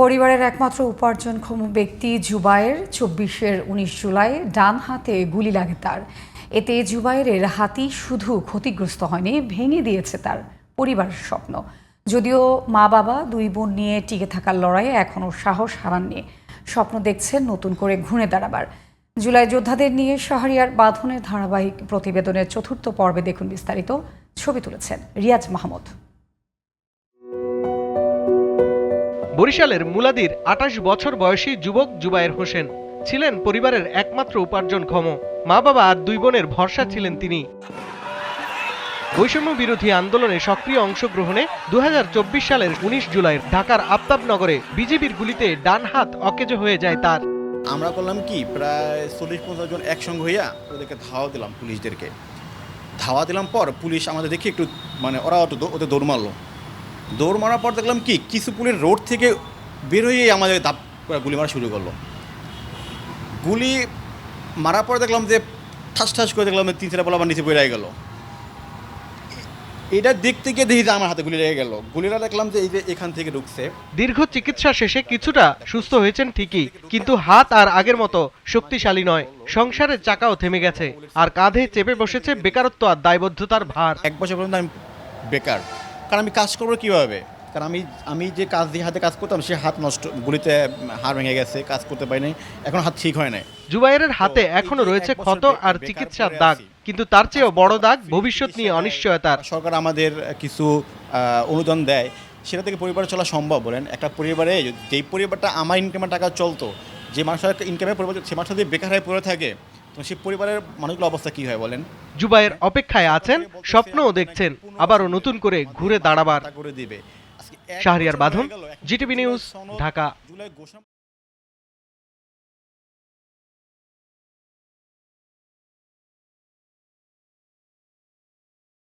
পরিবারের একমাত্র উপার্জনক্ষম ব্যক্তি জুবায়ের ২৪ জুলাই ডান হাতে গুলি লাগে তার। এতে জুবায়েরের হাতই শুধু ক্ষতিগ্রস্ত হয়নি, ভেঙে দিয়েছে তার পরিবারের স্বপ্ন। যদিও মা বাবা দুই বোন নিয়ে টিকে থাকার লড়াইয়ে এখনও সাহস হারাননি। স্বপ্ন দেখছেন নতুন করে ঘুরে দাঁড়াবার। জুলাই যোদ্ধাদের নিয়ে শাহরিয়ার বাঁধনের ধারাবাহিক প্রতিবেদনের চতুর্থ পর্বে দেখুন বিস্তারিত। ছবি তুলেছেন রিয়াজ মাহমুদ। বরিশালের মুলাদির ২৮ বছর বয়সী যুবক জুবায়ের হোসেন ছিলেন পরিবারের একমাত্র উপার্জনক্ষম। মা বাবা আর দুই বোনের ভরসা ছিলেন তিনি। বৈষম্য বিরোধী আন্দোলনে সক্রিয় অংশগ্রহণে ২০২৪ সালের ১৯ জুলাই ঢাকার আফতাবনগরে বিজিবির গুলিতে ডান হাত অকেজো হয়ে যায় তার। আমরা করলাম কি, প্রায় ৪০-৫০ জন একসঙ্গে হইয়া ওদেরকে ধাওয়া দিলাম, পুলিশদেরকে ধাওয়া দিলাম। পর পুলিশ আমাদের দেখি একটু ওরা ওদের দৌড় মারলো। দৌড় মারার পর দেখলাম কি কিছু পুলিশ রোড থেকে বের হয়ে আমাদের দাপ গুলি মারা শুরু করলো। গুলি মারার পর দেখলাম যে ঠাস ঠাস করে দেখলাম ৩-৪টা বলা আমার নিচে বেরিয়ে গেল। এটা দেখতে গিয়ে দেখি যে আমার হাতে গুলি লেগে গেল। গুলিটা দেখলাম যে এই যে এখান থেকে ঢুকছে। দীর্ঘ চিকিৎসা শেষে কিছুটা সুস্থ হয়েছেন ঠিকই, কিন্তু হাত আর আগের মতো শক্তিশালী নয়। সংসারের চাকাও থেমে গেছে, আর কাঁধে চেপে বসেছে বেকারত্ব আর দায়বদ্ধতার ভার। ১ বছর পর্যন্ত আমি বেকার, কারণ আমি কাজ করবো কীভাবে? কারণ আমি যে কাজ দিয়ে হাতে কাজ করতাম সে হাত নষ্ট, গুলিতে হাড় ভেঙে গেছে, কাজ করতে পারিনি, এখন হাত ঠিক হয় নাই। জুবায়েরের হাতে এখনো রয়েছে ক্ষত আর চিকিৎসার দাগ, কিন্তু তার চেয়েও বড় দাগ ভবিষ্যৎ নিয়ে অনিশ্চয়তার। সরকার আমাদের কিছু অনুদান দেয়, সেটা থেকে পরিবার চলা সম্ভব? বলেন, একটা পরিবারে যেই পরিবারটা আমার ইনকামের টাকা চলতো, যে মানুষের ইনকামের পরিবার সে মানুষ যদি বেকার হয়ে পড়ে থাকে, তো সেই পরিবারের মানুষগুলোর অবস্থা কী হয় বলেন? জুবায়ের অপেক্ষায় আছেন, স্বপ্নও দেখছেন আবারও নতুন করে ঘুরে দাঁড়াবার। করে দিবে। শাহরিয়ার বাঁধন, জিটিভি নিউজ, ঢাকা।